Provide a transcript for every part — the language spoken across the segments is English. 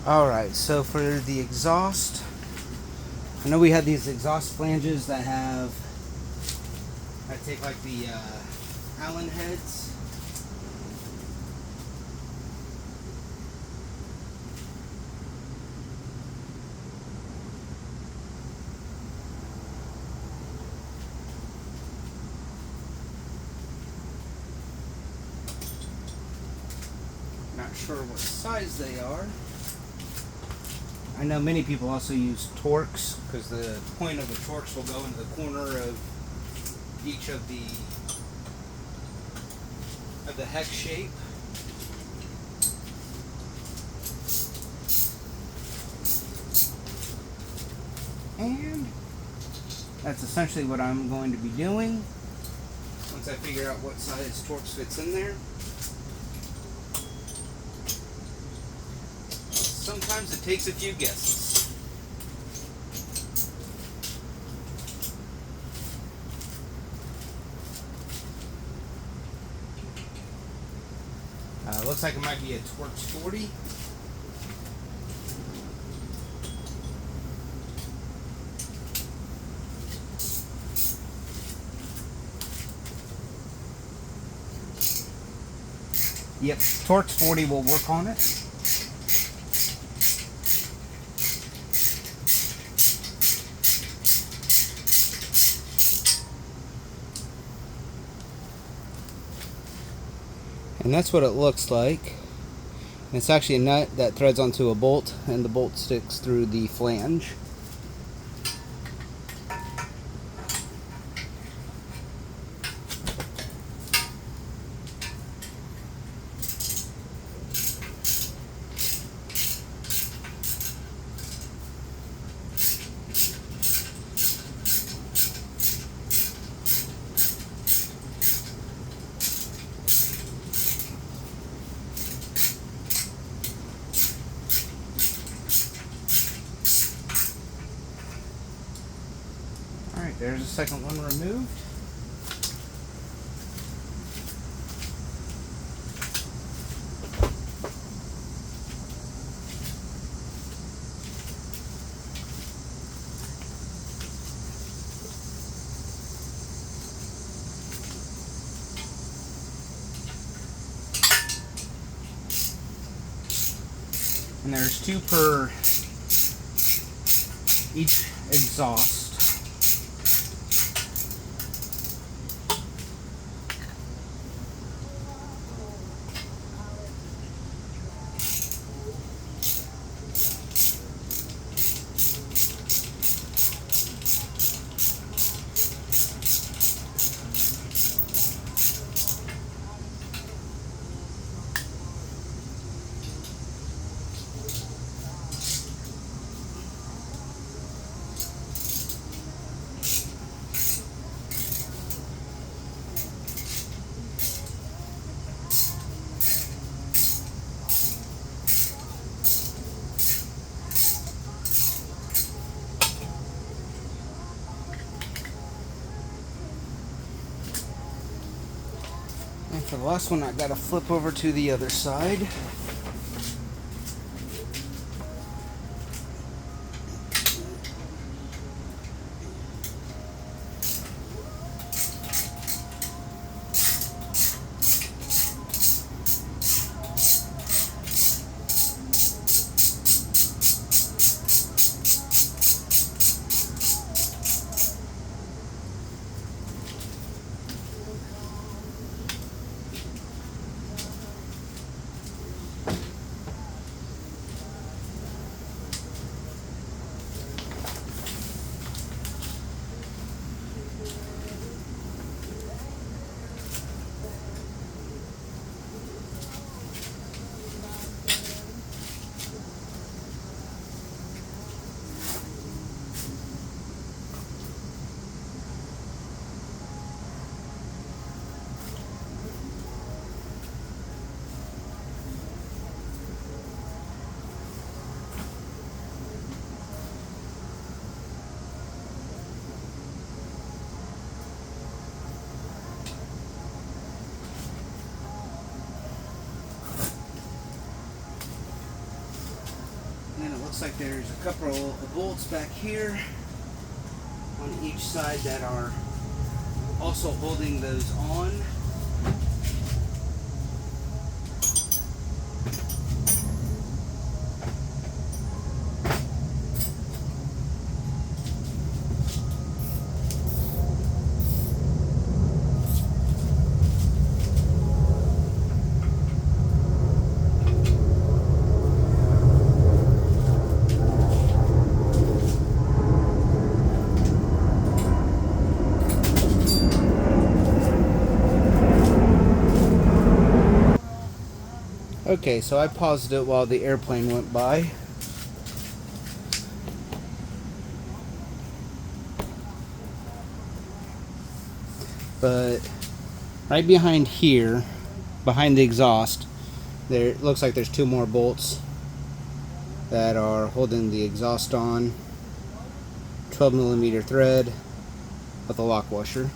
Alright, so for the exhaust, I know we had these exhaust flanges that take like the Allen heads. Not sure what size they are. I know many people also use Torx because the point of the Torx will go into the corner of each of the hex shape. And that's essentially what I'm going to be doing once I figure out what size Torx fits in there. Sometimes it takes a few guesses. Looks like it might be a Torx 40. Yep, Torx 40 will work on it. And that's what it looks like. And it's actually a nut that threads onto a bolt, and the bolt sticks through the flange. Alright, there's the second one removed. And there's two per each exhaust. And for the last one, I gotta flip over to the other side. looks like there's a couple of bolts back here on each side that are also holding those on. Okay, so I paused it while the airplane went by. But right behind here, behind the exhaust, there it looks like there's two more bolts that are holding the exhaust on. 12mm thread with a lock washer.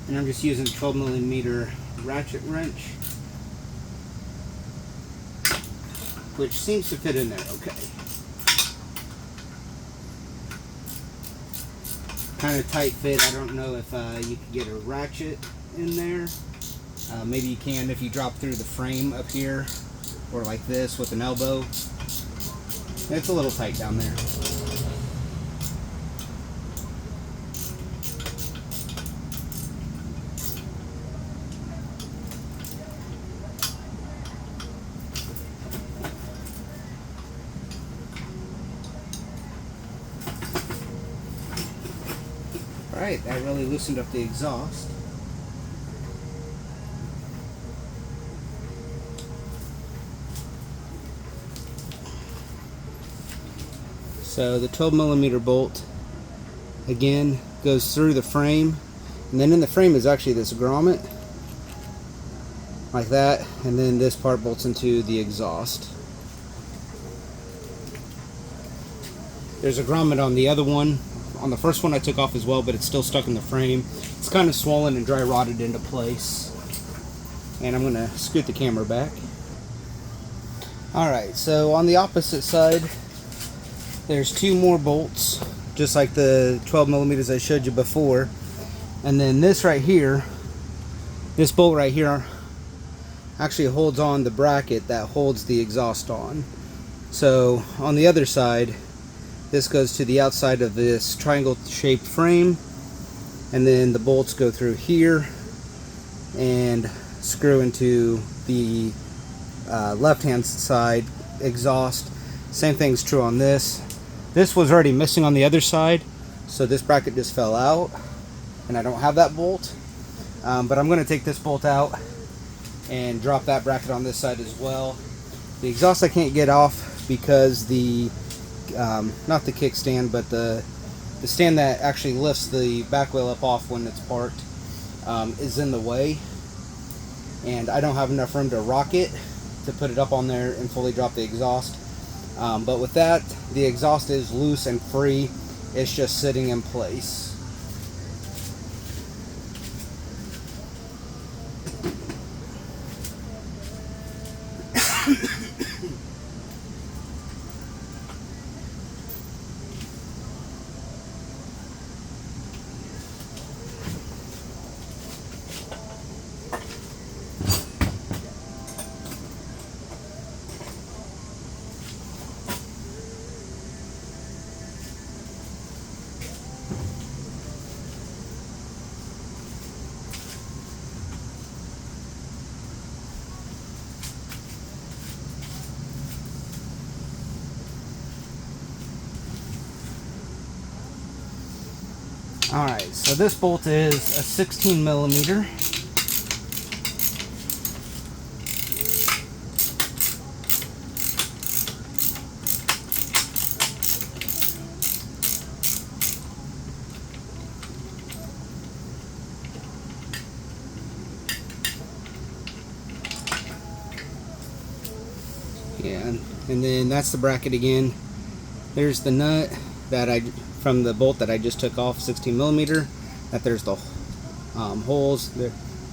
And I'm just using a 12mm ratchet wrench, which seems to fit in there okay. Kind of tight fit. I don't know if you could get a ratchet in there. Maybe you can if you drop through the frame up here, or like this with an elbow. It's a little tight down there. Alright, that really loosened up the exhaust. So the 12mm bolt again goes through the frame, and then in the frame is actually this grommet like that, and then this part bolts into the exhaust. There's a grommet on the other one. On the first one I took off as well, but it's still stuck in the frame. It's kind of swollen and dry rotted into place. And I'm going to scoot the camera back. Alright, so on the opposite side, there's two more bolts, just like the 12mm I showed you before. And then this right here, this bolt right here, actually holds on the bracket that holds the exhaust on. So on the other side, this goes to the outside of this triangle-shaped frame, and then the bolts go through here and screw into the left-hand side exhaust. Same thing's true on this. This was already missing on the other side, so this bracket just fell out, and I don't have that bolt. But I'm going to take this bolt out and drop that bracket on this side as well. The exhaust I can't get off because the not the kickstand, but the stand that actually lifts the back wheel up off when it's parked is in the way, and I don't have enough room to rock it to put it up on there and fully drop the exhaust. But with that, the exhaust is loose and free. It's just sitting in place. Alright, so this bolt is a 16mm. Yeah, and then that's the bracket again. There's the nut. that from the bolt that I just took off, 16mm, that there's the holes.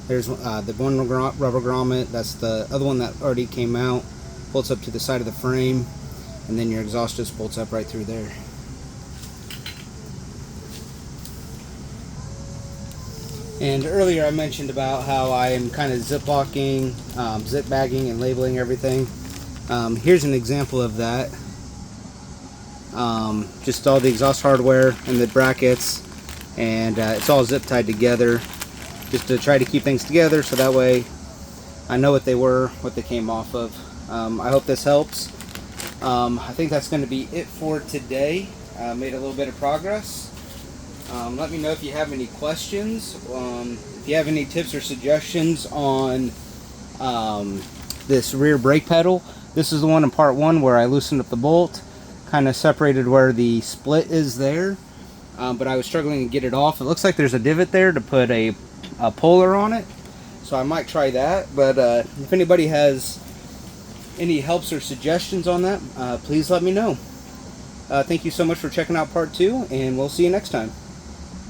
There's the one rubber grommet. That's the other one that already came out. Bolts up to the side of the frame, and then your exhaust just bolts up right through there. And earlier I mentioned about how I am kind of zip-locking, zip bagging, and labeling everything. Here's an example of that. Just all the exhaust hardware and the brackets, and it's all zip tied together just to try to keep things together, so that way I know what they were, what they came off of. I hope this helps. I think that's going to be it for today. Made a little bit of progress. Let me know if you have any questions. If you have any tips or suggestions on this rear brake pedal. This is the one in part 1 where I loosened up the bolt, kind of separated where the split is there, but I was struggling to get it off. It looks like there's a divot there to put a puller on it, so I might try that. But if anybody has any helps or suggestions on that, please let me know. Thank you so much for checking out part 2, and we'll see you next time.